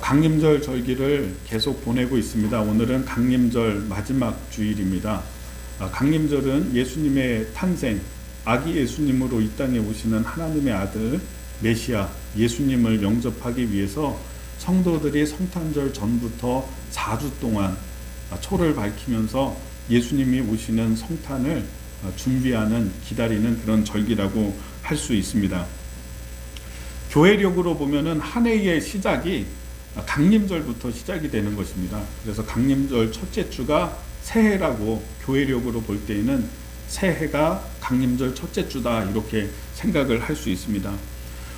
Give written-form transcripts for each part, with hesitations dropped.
강림절 절기를 계속 보내고 있습니다. 오늘은 강림절 마지막 주일입니다. 강림절은 예수님의 탄생, 아기 예수님으로 이 땅에 오시는 하나님의 아들 메시아 예수님을 영접하기 위해서 성도들이 성탄절 전부터 4주 동안 초를 밝히면서 예수님이 오시는 성탄을 준비하는, 기다리는 그런 절기라고 할 수 있습니다. 교회력으로 보면은 한 해의 시작이 강림절부터 시작이 되는 것입니다. 그래서 강림절 첫째 주가 새해라고 교회력으로 볼 때에는 새해가 강림절 첫째 주다 이렇게 생각을 할 수 있습니다.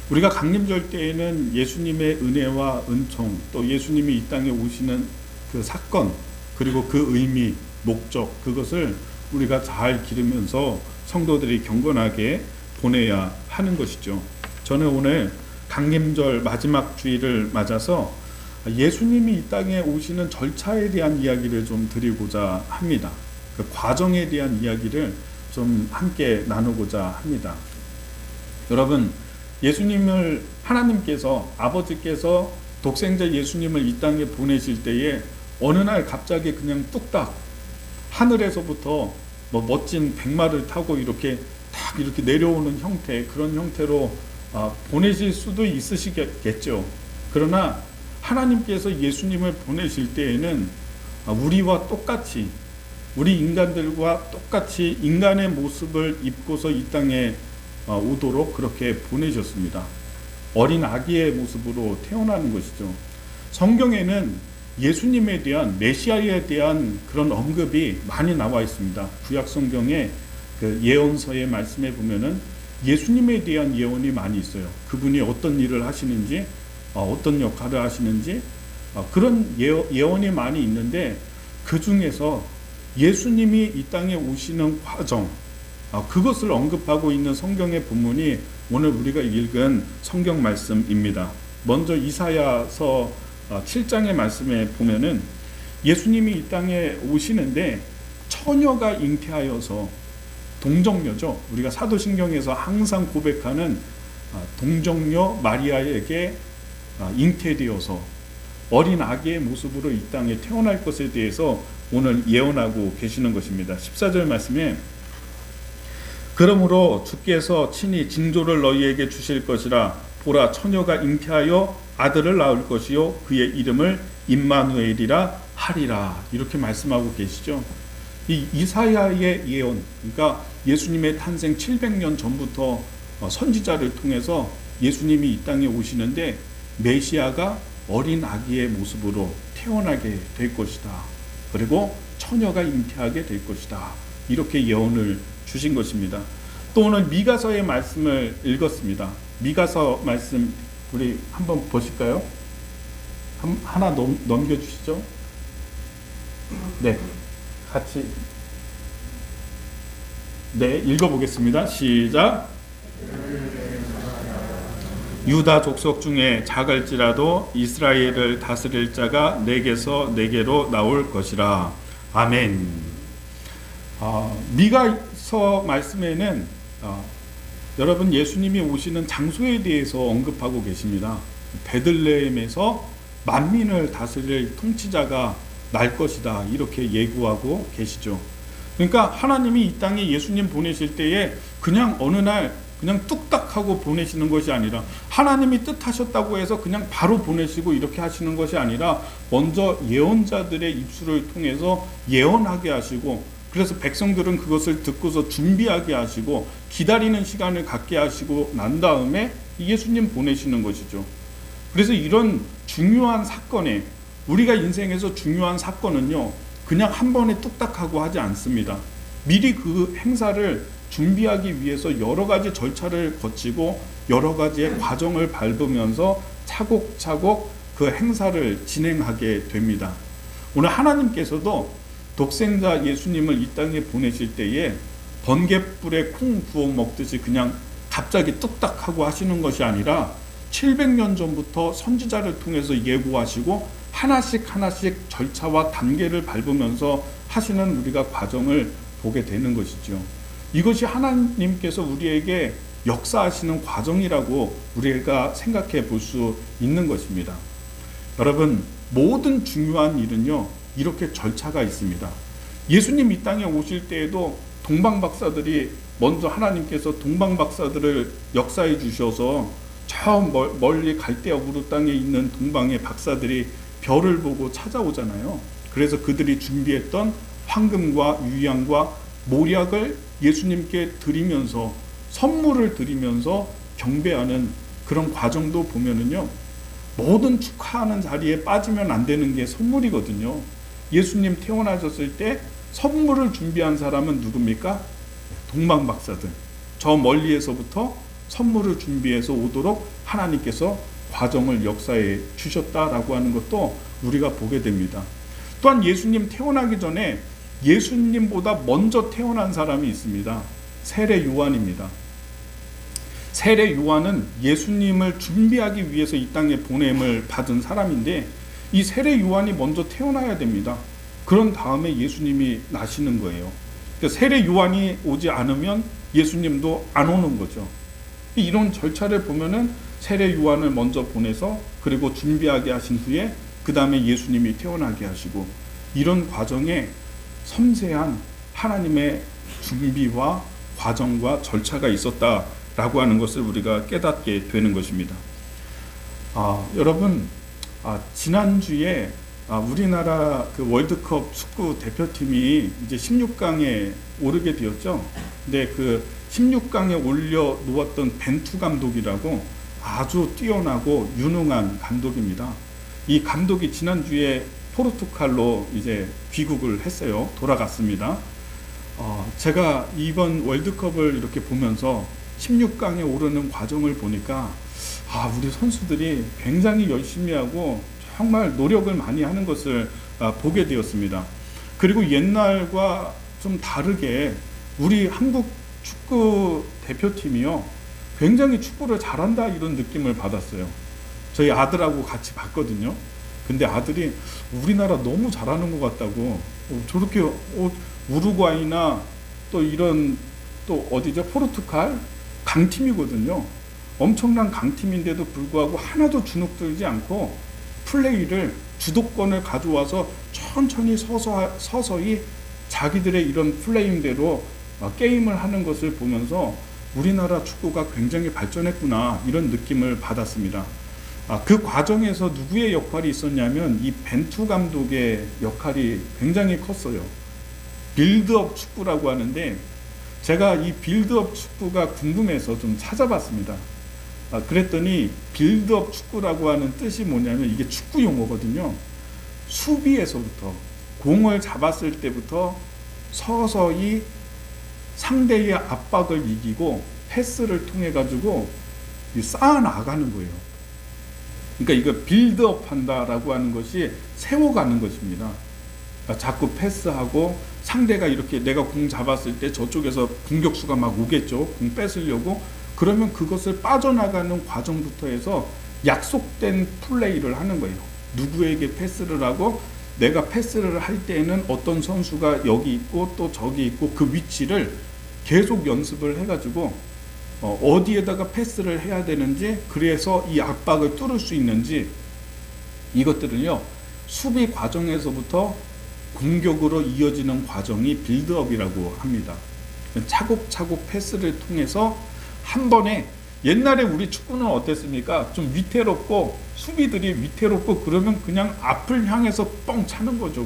우리가 강림절 때에는 예수님의 은혜와 은총, 또 예수님이 이 땅에 오시는 그 사건, 그리고 그 의미, 목적, 그것을 우리가 잘 기르면서 성도들이 경건하게 보내야 하는 것이죠. 저는 오늘 강림절 마지막 주일을 맞아서 예수님이 이 땅에 오시는 절차에 대한 이야기를 좀 드리고자 합니다. 그 과정에 대한 이야기를 좀 함께 나누고자 합니다. 여러분, 예수님을 하나님께서, 아버지께서 독생자 예수님을 이 땅에 보내실 때에 어느 날 갑자기 그냥 뚝딱 하늘에서부터 멋진 백마를 타고 이렇게 딱 이렇게 내려오는 형태, 그런 형태로 보내실 수도 있으시겠죠. 그러나 하나님께서 예수님을 보내실 때에는 우리와 똑같이, 우리 인간들과 똑같이 인간의 모습을 입고서 이 땅에 오도록 그렇게 보내셨습니다. 어린 아기의 모습으로 태어나는 것이죠. 성경에는 예수님에 대한, 메시아에 대한 그런 언급이 많이 나와 있습니다. 구약 성경에 그 예언서의 말씀에 보면은 예수님에 대한 예언이 많이 있어요. 그분이 어떤 일을 하시는지, 어떤 역할을 하시는지, 그런 예언이 많이 있는데, 그 중에서 예수님이 이 땅에 오시는 과정, 그것을 언급하고 있는 성경의 본문이 오늘 우리가 읽은 성경 말씀입니다. 먼저 이사야서 7장의 말씀에 보면은 예수님이 이 땅에 오시는데 처녀가 잉태하여서, 동정녀죠. 우리가 사도신경에서 항상 고백하는 동정녀 마리아에게 잉태되어서 어린 아기의 모습으로 이 땅에 태어날 것에 대해서 오늘 예언하고 계시는 것입니다. 14절 말씀에 그러므로 주께서 친히 징조를 너희에게 주실 것이라. 보라, 처녀가 잉태하여 아들을 낳을 것이요 그의 이름을 임마누엘이라 하리라. 이렇게 말씀하고 계시죠. 이 이사야의 예언, 그러니까 예수님의 탄생 700년 전부터 선지자를 통해서 예수님이 이 땅에 오시는데 메시아가 어린 아기의 모습으로 태어나게 될 것이다. 그리고 처녀가 잉태하게 될 것이다. 이렇게 예언을 주신 것입니다. 또 오늘 미가서의 말씀을 읽었습니다. 미가서 말씀 우리 한번 보실까요? 하나 넘겨주시죠. 네, 같이 읽어보겠습니다. 시작. 유다 족속 중에 작을지라도 이스라엘을 다스릴 자가 내게서 내게로 나올 것이라. 아멘. 미가서 말씀에는 여러분 예수님이 오시는 장소에 대해서 언급하고 계십니다. 베들레헴에서 만민을 다스릴 통치자가 날 것이다. 이렇게 예고하고 계시죠. 그러니까 하나님이 이 땅에 예수님 보내실 때에 그냥 어느 날 그냥 뚝딱 하고 보내시는 것이 아니라, 하나님이 뜻하셨다고 해서 그냥 바로 보내시고 이렇게 하시는 것이 아니라 먼저 예언자들의 입술을 통해서 예언하게 하시고, 그래서 백성들은 그것을 듣고서 준비하게 하시고 기다리는 시간을 갖게 하시고 난 다음에 예수님 보내시는 것이죠. 그래서 이런 중요한 사건에, 우리가 인생에서 중요한 사건은요 그냥 한 번에 뚝딱하고 하지 않습니다. 미리 그 행사를 준비하기 위해서 여러 가지 절차를 거치고 여러 가지의 과정을 밟으면서 차곡차곡 그 행사를 진행하게 됩니다. 오늘 하나님께서도 독생자 예수님을 이 땅에 보내실 때에 번갯불에 콩 구워 먹듯이 그냥 갑자기 뚝딱하고 하시는 것이 아니라 700년 전부터 선지자를 통해서 예고하시고 하나씩 절차와 단계를 밟으면서 하시는 우리가 과정을 보게 되는 것이죠. 이것이 하나님께서 우리에게 역사하시는 과정이라고 우리가 생각해 볼 수 있는 것입니다. 여러분, 모든 중요한 일은요, 이렇게 절차가 있습니다. 예수님 이 땅에 오실 때에도 동방박사들이 먼저 하나님께서 동방박사들을 역사해 주셔서 저 멀리 갈대아 우르 땅에 있는 동방의 박사들이 별을 보고 찾아오잖아요. 그래서 그들이 준비했던 황금과 유향과 모략을 예수님께 드리면서 선물을 드리면서 경배하는 그런 과정도 보면은요, 모든 축하하는 자리에 빠지면 안 되는 게 선물이거든요. 예수님 태어나셨을 때 선물을 준비한 사람은 누굽니까? 동방박사들. 저 멀리에서부터 선물을 준비해서 오도록 하나님께서 과정을 역사해 주셨다라고 하는 것도 우리가 보게 됩니다. 또한 예수님 태어나기 전에 예수님보다 먼저 태어난 사람이 있습니다. 세례 요한입니다. 세례 요한은 예수님을 준비하기 위해서 이 땅에 보냄을 받은 사람인데, 이 세례 요한이 먼저 태어나야 됩니다. 그런 다음에 예수님이 나시는 거예요. 그러니까 세례 요한이 오지 않으면 예수님도 안 오는 거죠. 이런 절차를 보면은 세례 요한을 먼저 보내서 그리고 준비하게 하신 후에 그 다음에 예수님이 태어나게 하시고, 이런 과정에 섬세한 하나님의 준비와 과정과 절차가 있었다라고 하는 것을 우리가 깨닫게 되는 것입니다. 여러분, 지난주에 우리나라 그 월드컵 축구 대표팀이 이제 16강에 오르게 되었죠. 근데 그 16강에 올려 놓았던 벤투 감독이라고 아주 뛰어나고 유능한 감독입니다. 이 감독이 지난주에 포르투갈로 이제 귀국을 했어요. 돌아갔습니다. 제가 이번 월드컵을 이렇게 보면서 16강에 오르는 과정을 보니까 우리 선수들이 굉장히 열심히 하고 정말 노력을 많이 하는 것을 보게 되었습니다. 그리고 옛날과 좀 다르게 우리 한국 축구 대표팀이요, 굉장히 축구를 잘한다 이런 느낌을 받았어요. 저희 아들하고 같이 봤거든요. 근데 아들이 우리나라 너무 잘하는 것 같다고, 저렇게 우루과이나 또 이런 또 어디죠? 포르투갈 강팀이거든요. 엄청난 강팀인데도 불구하고 하나도 주눅들지 않고 플레이를, 주도권을 가져와서 천천히 서서히 자기들의 이런 플레이대로 게임을 하는 것을 보면서 우리나라 축구가 굉장히 발전했구나 이런 느낌을 받았습니다. 그 과정에서 누구의 역할이 있었냐면 이 벤투 감독의 역할이 굉장히 컸어요. 빌드업 축구라고 하는데, 제가 이 빌드업 축구가 궁금해서 좀 찾아봤습니다. 그랬더니 빌드업 축구라고 하는 뜻이 뭐냐면 이게 축구 용어거든요. 수비에서부터 공을 잡았을 때부터 서서히 상대의 압박을 이기고 패스를 통해 가지고 쌓아나가는 거예요. 그러니까 이거 빌드업 한다라고 하는 것이 세워가는 것입니다. 자꾸 패스하고 상대가 이렇게 내가 공 잡았을 때 저쪽에서 공격수가 막 오겠죠. 공 뺏으려고. 그러면 그것을 빠져나가는 과정부터 해서 약속된 플레이를 하는 거예요. 누구에게 패스를 하고, 내가 패스를 할 때에는 어떤 선수가 여기 있고 또 저기 있고, 그 위치를 계속 연습을 해가지고 어디에다가 패스를 해야 되는지, 그래서 이 압박을 뚫을 수 있는지, 이것들은요 수비 과정에서부터 공격으로 이어지는 과정이 빌드업이라고 합니다. 차곡차곡 패스를 통해서 한 번에, 옛날에 우리 축구는 어땠습니까? 좀 위태롭고, 수비들이 위태롭고 그러면 그냥 앞을 향해서 뻥 차는 거죠.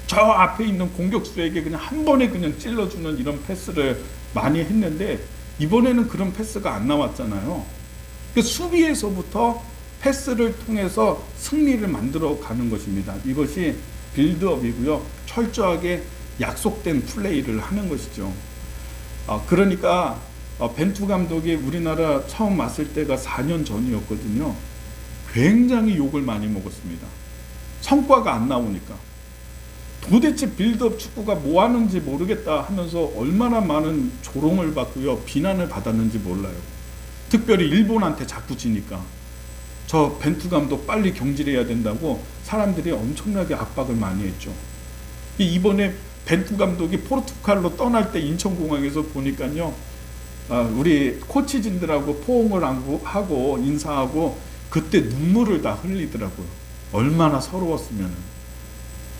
저 앞에 있는 공격수에게 그냥 한 번에 그냥 찔러주는 이런 패스를 많이 했는데, 이번에는 그런 패스가 안 나왔잖아요. 수비에서부터 패스를 통해서 승리를 만들어 가는 것입니다. 이것이 빌드업이고요. 철저하게 약속된 플레이를 하는 것이죠. 그러니까 벤투 감독이 우리나라 처음 왔을 때가 4년 전이었거든요. 굉장히 욕을 많이 먹었습니다. 성과가 안 나오니까. 도대체 빌드업 축구가 뭐 하는지 모르겠다 하면서 얼마나 많은 조롱을 받고요, 비난을 받았는지 몰라요. 특별히 일본한테 자꾸 지니까 저 벤투 감독 빨리 경질해야 된다고 사람들이 엄청나게 압박을 많이 했죠. 이번에 벤투 감독이 포르투갈로 떠날 때 인천공항에서 보니까요, 우리 코치진들하고 포옹을 하고 인사하고 그때 눈물을 다 흘리더라고요. 얼마나 서러웠으면은.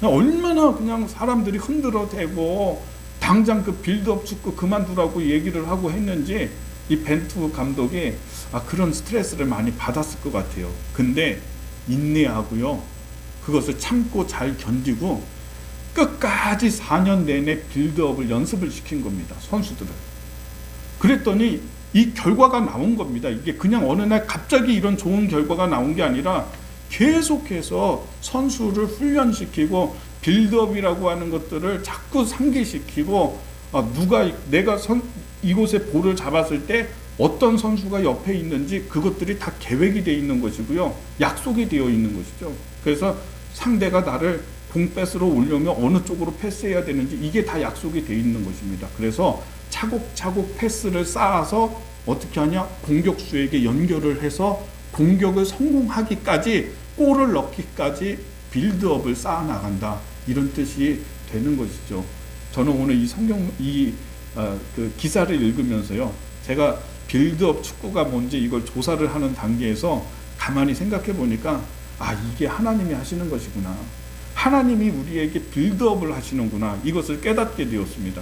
얼마나 그냥 사람들이 흔들어대고 당장 그 빌드업 축구 그만두라고 얘기를 하고 했는지 이 벤투 감독이 그런 스트레스를 많이 받았을 것 같아요. 근데 인내하고요, 그것을 참고 잘 견디고 끝까지 4년 내내 빌드업을 연습을 시킨 겁니다, 선수들을. 그랬더니 이 결과가 나온 겁니다. 이게 그냥 어느 날 갑자기 이런 좋은 결과가 나온 게 아니라 계속해서 선수를 훈련시키고 빌드업이라고 하는 것들을 자꾸 상기시키고, 내가 이곳에 볼을 잡았을 때 어떤 선수가 옆에 있는지 그것들이 다 계획이 되어 있는 것이고요, 약속이 되어 있는 것이죠. 그래서 상대가 나를 공 뺏으러 오려면 어느 쪽으로 패스해야 되는지 이게 다 약속이 되어 있는 것입니다. 그래서 차곡차곡 패스를 쌓아서 어떻게 하냐, 공격수에게 연결을 해서 공격을 성공하기까지, 골을 넣기까지 빌드업을 쌓아 나간다, 이런 뜻이 되는 것이죠. 저는 오늘 이 그 기사를 읽으면서요, 제가 빌드업 축구가 뭔지 이걸 조사를 하는 단계에서 가만히 생각해 보니까 이게 하나님이 하시는 것이구나, 하나님이 우리에게 빌드업을 하시는구나, 이것을 깨닫게 되었습니다.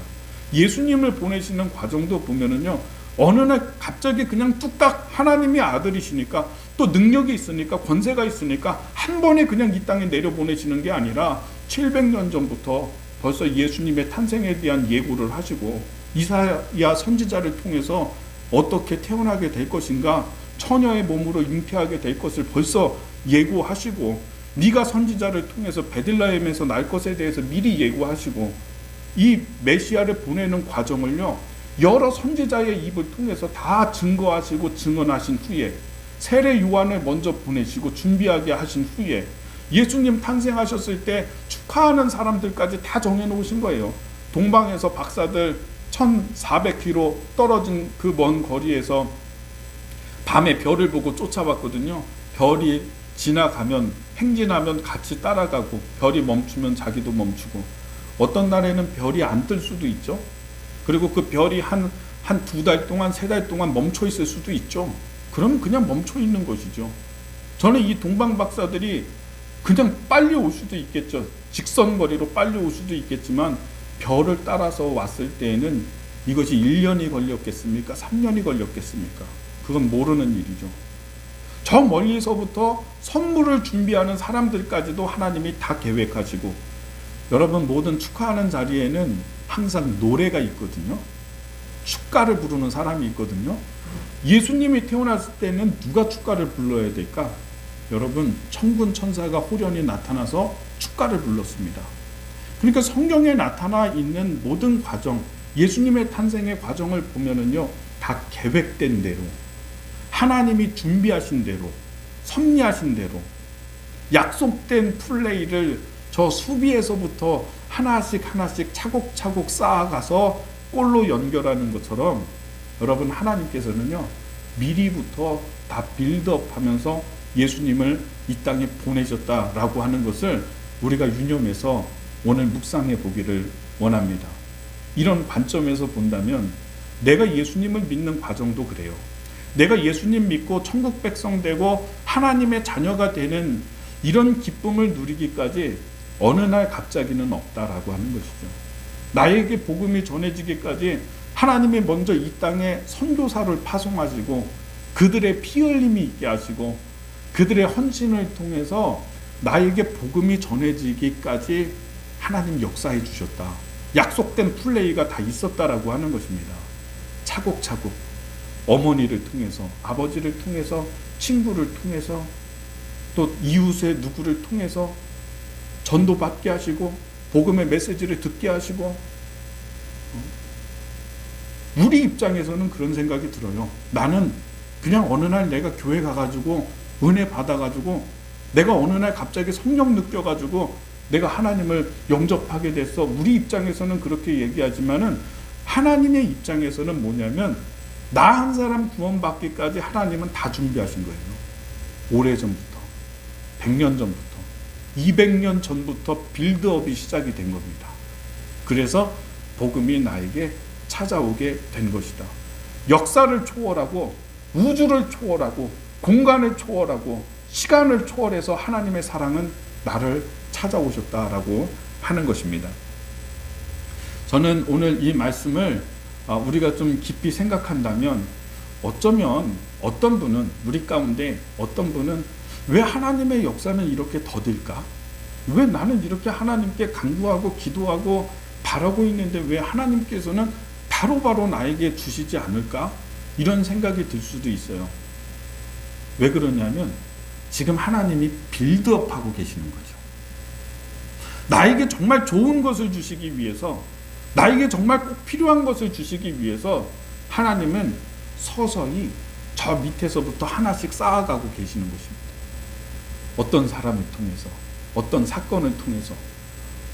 예수님을 보내시는 과정도 보면은요, 어느 날 갑자기 그냥 뚝딱 하나님이 아들이시니까, 또 능력이 있으니까, 권세가 있으니까 한 번에 그냥 이 땅에 내려보내시는 게 아니라 700년 전부터 벌써 예수님의 탄생에 대한 예고를 하시고, 이사야 선지자를 통해서 어떻게 태어나게 될 것인가, 처녀의 몸으로 잉태하게 될 것을 벌써 예고하시고, 네가 선지자를 통해서 베들레헴에서 날 것에 대해서 미리 예고하시고, 이 메시아를 보내는 과정을요, 여러 선지자의 입을 통해서 다 증거하시고 증언하신 후에, 세례 요한을 먼저 보내시고 준비하게 하신 후에, 예수님 탄생하셨을 때 축하하는 사람들까지 다 정해놓으신 거예요. 동방에서 박사들 1400km 떨어진 그 먼 거리에서 밤에 별을 보고 쫓아왔거든요. 별이 지나가면, 행진하면 같이 따라가고, 별이 멈추면 자기도 멈추고, 어떤 날에는 별이 안 뜰 수도 있죠. 그리고 그 별이 한 2달 동안, 3달 동안 멈춰 있을 수도 있죠. 그럼 그냥 멈춰 있는 것이죠. 저는 이 동방 박사들이 그냥 빨리 올 수도 있겠죠. 직선거리로 빨리 올 수도 있겠지만, 별을 따라서 왔을 때에는 이것이 1년이 걸렸겠습니까? 3년이 걸렸겠습니까? 그건 모르는 일이죠. 저 멀리서부터 선물을 준비하는 사람들까지도 하나님이 다 계획하시고, 여러분, 모든 축하하는 자리에는 항상 노래가 있거든요. 축가를 부르는 사람이 있거든요. 예수님이 태어났을 때는 누가 축가를 불러야 될까? 여러분, 천군 천사가 호련히 나타나서 축가를 불렀습니다. 그러니까 성경에 나타나 있는 모든 과정, 예수님의 탄생의 과정을 보면은요, 다 계획된 대로, 하나님이 준비하신 대로, 섭리하신 대로, 약속된 플레이를 저 수비에서부터 하나씩 차곡차곡 쌓아가서 골로 연결하는 것처럼, 여러분, 하나님께서는요, 미리부터 다 빌드업하면서 예수님을 이 땅에 보내셨다라고 하는 것을 우리가 유념해서 오늘 묵상해 보기를 원합니다. 이런 관점에서 본다면 내가 예수님을 믿는 과정도 그래요. 내가 예수님 믿고 천국 백성 되고 하나님의 자녀가 되는 이런 기쁨을 누리기까지 어느 날 갑자기는 없다라고 하는 것이죠. 나에게 복음이 전해지기까지 하나님이 먼저 이 땅에 선교사를 파송하시고, 그들의 피 흘림이 있게 하시고, 그들의 헌신을 통해서 나에게 복음이 전해지기까지 하나님 역사해 주셨다. 약속된 플레이가 다 있었다라고 하는 것입니다. 차곡차곡 어머니를 통해서, 아버지를 통해서, 친구를 통해서, 또 이웃의 누구를 통해서 전도받게 하시고, 복음의 메시지를 듣게 하시고, 우리 입장에서는 그런 생각이 들어요. 나는 그냥 어느 날 내가 교회 가가지고 은혜 받아가지고, 내가 어느 날 갑자기 성령 느껴가지고 내가 하나님을 영접하게 됐어. 우리 입장에서는 그렇게 얘기하지만은 하나님의 입장에서는 뭐냐면, 나 한 사람 구원받기까지 하나님은 다 준비하신 거예요. 오래전부터, 100년 전부터, 200년 전부터 빌드업이 시작이 된 겁니다. 그래서 복음이 나에게 찾아오게 된 것이다. 역사를 초월하고, 우주를 초월하고, 공간을 초월하고 시간을 초월해서 하나님의 사랑은 나를 찾아오셨다라고 하는 것입니다. 저는 오늘 이 말씀을 우리가 좀 깊이 생각한다면 어쩌면 어떤 분은 우리 가운데 어떤 분은 왜 하나님의 역사는 이렇게 더딜까? 왜 나는 이렇게 하나님께 간구하고 기도하고 바라고 있는데 왜 하나님께서는 바로바로 나에게 주시지 않을까? 이런 생각이 들 수도 있어요. 왜 그러냐면 지금 하나님이 빌드업하고 계시는 거죠. 나에게 정말 좋은 것을 주시기 위해서, 나에게 정말 꼭 필요한 것을 주시기 위해서 하나님은 서서히 저 밑에서부터 하나씩 쌓아가고 계시는 것입니다. 어떤 사람을 통해서, 어떤 사건을 통해서,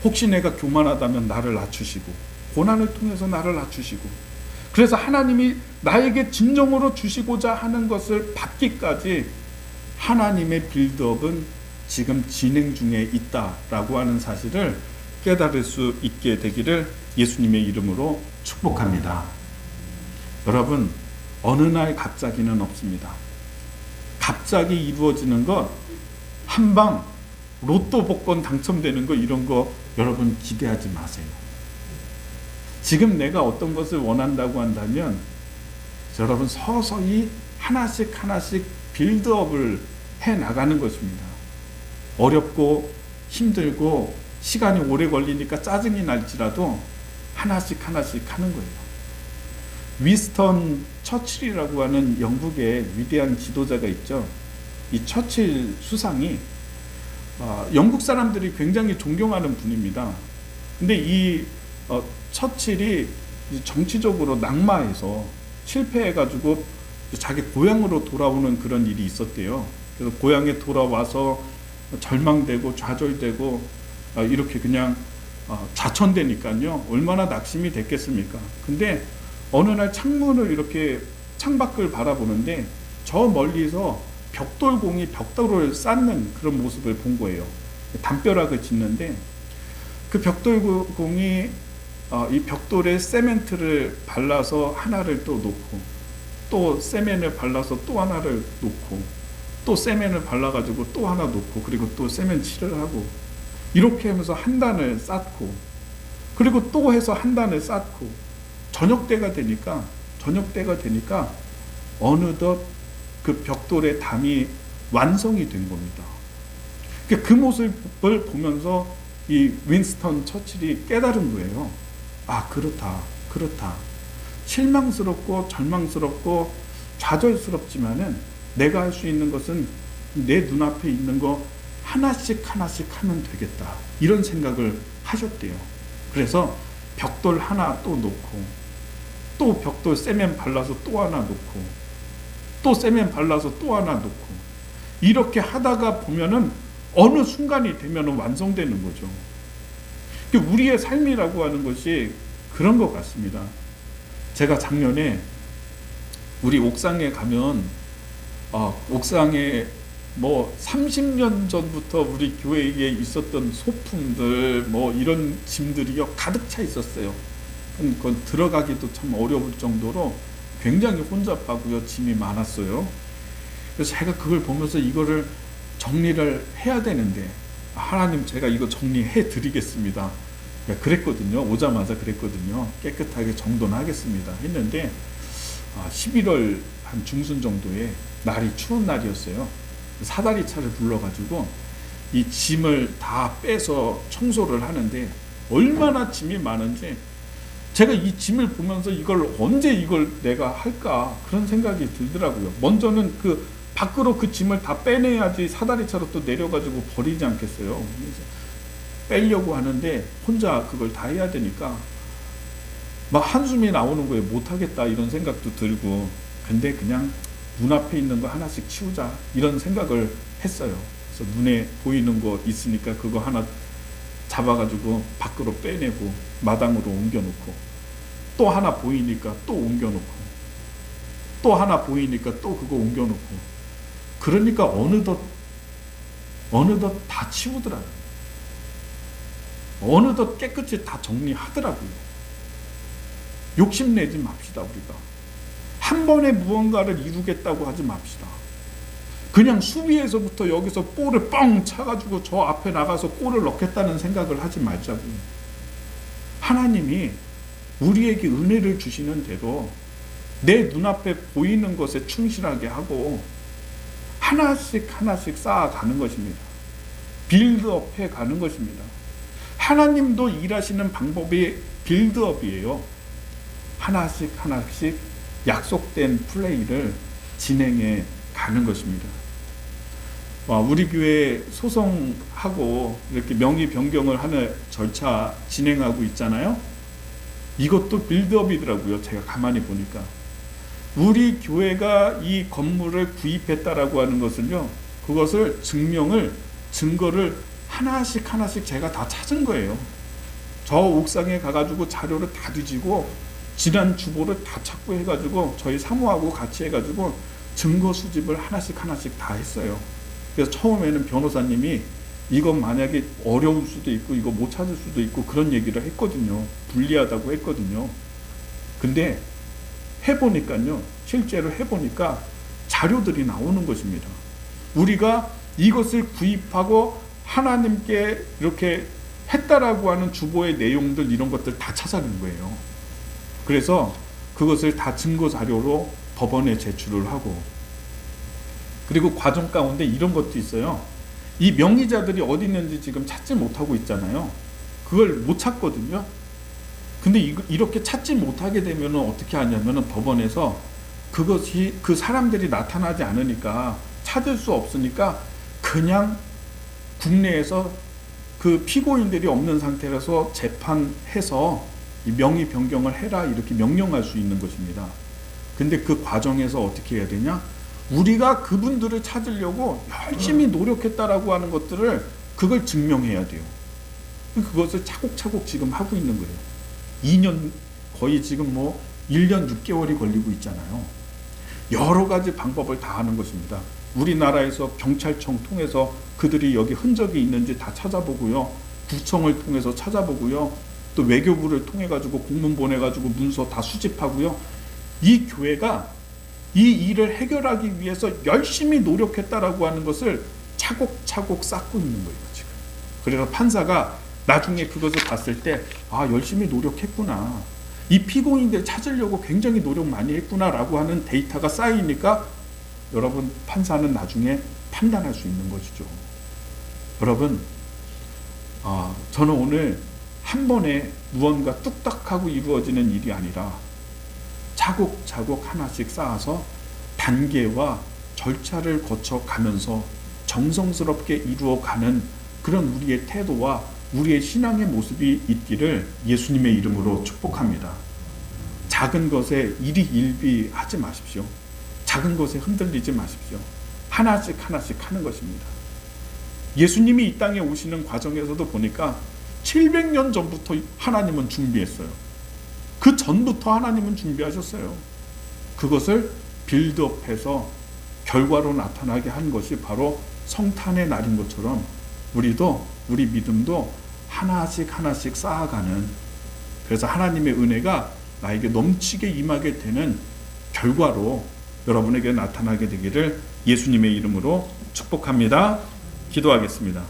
혹시 내가 교만하다면 나를 낮추시고, 고난을 통해서 나를 낮추시고, 그래서 하나님이 나에게 진정으로 주시고자 하는 것을 받기까지 하나님의 빌드업은 지금 진행 중에 있다라고 하는 사실을 깨달을 수 있게 되기를 예수님의 이름으로 축복합니다. 여러분, 어느 날 갑자기는 없습니다. 갑자기 이루어지는 것, 한방 로또 복권 당첨되는 거, 이런 거 여러분 기대하지 마세요. 지금 내가 어떤 것을 원한다고 한다면 여러분 서서히 하나씩 빌드업을 해 나가는 것입니다. 어렵고 힘들고 시간이 오래 걸리니까 짜증이 날지라도 하나씩 하는 거예요. 위스턴 처칠이라고 하는 영국의 위대한 지도자가 있죠. 이 처칠 수상이 영국 사람들이 굉장히 존경하는 분입니다. 근데 이 처칠이 정치적으로 낙마해서 실패해가지고 자기 고향으로 돌아오는 그런 일이 있었대요. 그래서 고향에 돌아와서 절망되고 좌절되고 이렇게 그냥 좌천되니까요. 얼마나 낙심이 됐겠습니까? 근데 어느 날 창문을 이렇게 창밖을 바라보는데 저 멀리서 벽돌공이 벽돌을 쌓는 그런 모습을 본 거예요. 담벼락을 짓는데 그 벽돌공이 이 벽돌에 세멘트를 발라서 하나를 또 놓고, 또 세멘을 발라서 또 하나를 놓고, 또 세멘을 발라가지고 또 하나 놓고, 그리고 또 세멘 칠을 하고, 이렇게 하면서 한 단을 쌓고, 그리고 또 해서 한 단을 쌓고, 저녁 때가 되니까 어느덧 그 벽돌의 담이 완성이 된 겁니다. 그 모습을 보면서 이 윈스턴 처칠이 깨달은 거예요. 아, 그렇다. 실망스럽고 절망스럽고 좌절스럽지만은 내가 할 수 있는 것은 내 눈앞에 있는 거 하나씩 하면 되겠다. 이런 생각을 하셨대요. 그래서 벽돌 하나 또 놓고, 또 벽돌 세면 발라서 또 하나 놓고, 또 세면 발라서 또 하나 놓고, 이렇게 하다가 보면은 어느 순간이 되면은 완성되는 거죠. 우리의 삶이라고 하는 것이 그런 것 같습니다. 제가 작년에 우리 옥상에 가면 옥상에 뭐 30년 전부터 우리 교회에 있었던 소품들 뭐 이런 짐들이요 가득 차 있었어요. 그건 들어가기도 참 어려울 정도로 굉장히 혼잡하고요, 짐이 많았어요. 그래서 제가 그걸 보면서 이거를 정리를 해야 되는데, 하나님 제가 이거 정리해 드리겠습니다. 그랬거든요. 오자마자 그랬거든요. 깨끗하게 정돈하겠습니다 했는데 11월 한 중순 정도에 날이 추운 날이었어요. 사다리 차를 불러가지고 이 짐을 다 빼서 청소를 하는데 얼마나 짐이 많은지, 제가 이 짐을 보면서 언제 이걸 내가 할까 그런 생각이 들더라고요. 먼저는 그 밖으로 그 짐을 다 빼내야지 사다리차로 또 내려가지고 버리지 않겠어요. 그래서 빼려고 하는데 혼자 그걸 다 해야 되니까 막 한숨이 나오는 거예요. 못하겠다 이런 생각도 들고, 근데 그냥 눈앞에 있는 거 하나씩 치우자 이런 생각을 했어요. 그래서 눈에 보이는 거 있으니까 그거 하나 잡아가지고 밖으로 빼내고 마당으로 옮겨놓고, 또 하나 보이니까 또 옮겨놓고, 또 하나 보이니까 또 그거 옮겨놓고, 그러니까 어느덧 다 치우더라고요. 어느덧 깨끗이 다 정리하더라고요. 욕심내지 맙시다. 우리가 한 번에 무언가를 이루겠다고 하지 맙시다. 그냥 수비에서부터 여기서 볼을 뻥 차가지고 저 앞에 나가서 골을 넣겠다는 생각을 하지 말자고요. 하나님이 우리에게 은혜를 주시는 대로 내 눈앞에 보이는 것에 충실하게 하고 하나씩 하나씩 쌓아가는 것입니다. 빌드업해 가는 것입니다. 하나님도 일하시는 방법이 빌드업이에요. 하나씩 하나씩 약속된 플레이를 진행해 가는 것입니다. 우리 교회 소송하고 이렇게 명의 변경을 하는 절차 진행하고 있잖아요. 이것도 빌드업이더라고요. 제가 가만히 보니까. 우리 교회가 이 건물을 구입했다라고 하는 것은요, 그것을 증거를 하나씩 제가 다 찾은 거예요. 저 옥상에 가가지고 자료를 다 뒤지고 지난 주보를 다 찾고 해가지고 저희 사무하고 같이 해가지고 증거 수집을 하나씩 다 했어요. 그래서 처음에는 변호사님이 이건 만약에 어려울 수도 있고 이거 못 찾을 수도 있고 그런 얘기를 했거든요. 불리하다고 했거든요. 근데 해보니까요, 실제로 해보니까 자료들이 나오는 것입니다. 우리가 이것을 구입하고 하나님께 이렇게 했다라고 하는 주보의 내용들, 이런 것들 다 찾아낸 거예요. 그래서 그것을 다 증거 자료로 법원에 제출을 하고, 그리고 과정 가운데 이런 것도 있어요. 이 명의자들이 어디 있는지 지금 찾지 못하고 있잖아요. 그걸 못 찾거든요. 근데 이렇게 찾지 못하게 되면 어떻게 하냐면 법원에서 그것이 그 사람들이 나타나지 않으니까, 찾을 수 없으니까 그냥 국내에서 그 피고인들이 없는 상태라서 재판해서 이 명의 변경을 해라 이렇게 명령할 수 있는 것입니다. 근데 그 과정에서 어떻게 해야 되냐? 우리가 그분들을 찾으려고 열심히 노력했다라고 하는 것들을 그걸 증명해야 돼요. 그것을 차곡차곡 지금 하고 있는 거예요. 2년 거의 지금 1년 6개월이 걸리고 있잖아요. 여러 가지 방법을 다 하는 것입니다. 우리나라에서 경찰청 통해서 그들이 여기 흔적이 있는지 다 찾아보고요. 구청을 통해서 찾아보고요. 또 외교부를 통해 가지고 공문 보내 가지고 문서 다 수집하고요. 이 교회가 이 일을 해결하기 위해서 열심히 노력했다라고 하는 것을 차곡차곡 쌓고 있는 거예요, 지금. 그래서 판사가 나중에 그것을 봤을 때, 열심히 노력했구나. 이 피고인들 찾으려고 굉장히 노력 많이 했구나라고 하는 데이터가 쌓이니까 여러분, 판사는 나중에 판단할 수 있는 것이죠. 여러분, 저는 오늘 한 번에 무언가 뚝딱하고 이루어지는 일이 아니라 차곡차곡 하나씩 쌓아서 단계와 절차를 거쳐가면서 정성스럽게 이루어가는 그런 우리의 태도와 우리의 신앙의 모습이 있기를 예수님의 이름으로 축복합니다. 작은 것에 일희일비하지 마십시오. 작은 것에 흔들리지 마십시오. 하나씩 하는 것입니다. 예수님이 이 땅에 오시는 과정에서도 보니까 700년 전부터 하나님은 준비했어요. 그 전부터 하나님은 준비하셨어요. 그것을 빌드업해서 결과로 나타나게 한 것이 바로 성탄의 날인 것처럼 우리 믿음도 하나씩 쌓아가는, 그래서 하나님의 은혜가 나에게 넘치게 임하게 되는 결과로 여러분에게 나타나게 되기를 예수님의 이름으로 축복합니다. 기도하겠습니다.